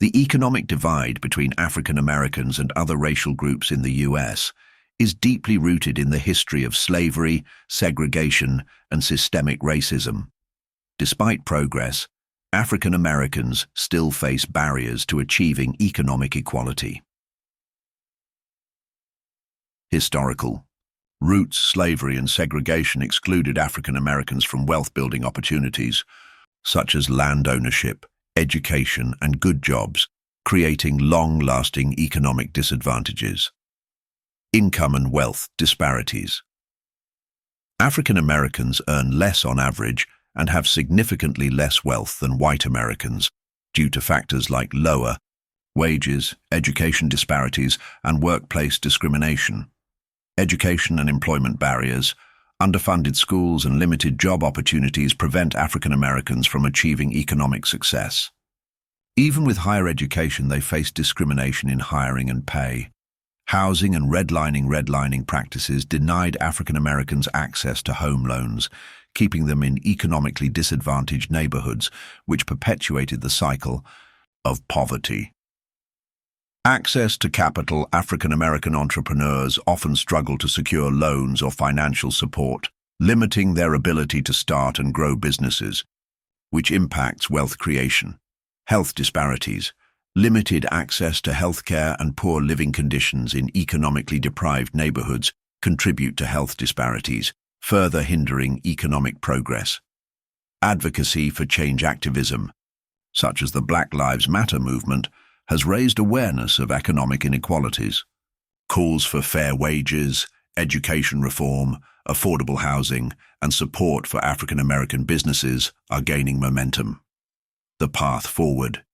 The economic divide between African Americans and other racial groups in the U.S. is deeply rooted in the history of slavery, segregation, and systemic racism. Despite progress, African Americans still face barriers to achieving economic equality. Historical roots: slavery and segregation excluded African Americans from wealth-building opportunities, such as land ownership, education, and good jobs, creating long-lasting economic disadvantages. Income and wealth disparities. African Americans earn less on average and have significantly less wealth than white Americans due to factors like lower wages, education disparities, and workplace discrimination. Education and employment barriers, underfunded schools, and limited job opportunities prevent African Americans from achieving economic success. Even with higher education, they face discrimination in hiring and pay. Housing and redlining practices denied African Americans access to home loans, keeping them in economically disadvantaged neighborhoods, which perpetuated the cycle of poverty. Access to capital. African American entrepreneurs often struggle to secure loans or financial support, limiting their ability to start and grow businesses, which impacts wealth creation. Health disparities. Limited access to healthcare and poor living conditions in economically deprived neighborhoods contribute to health disparities, further hindering economic progress. Advocacy for change. Activism, such as the Black Lives Matter movement, has raised awareness of economic inequalities. Calls for fair wages, education reform, affordable housing, and support for African American businesses are gaining momentum. The path forward.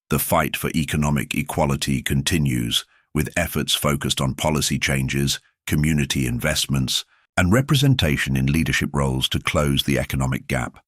The fight for economic equality continues, with efforts focused on policy changes, community investments, and representation in leadership roles to close the economic gap.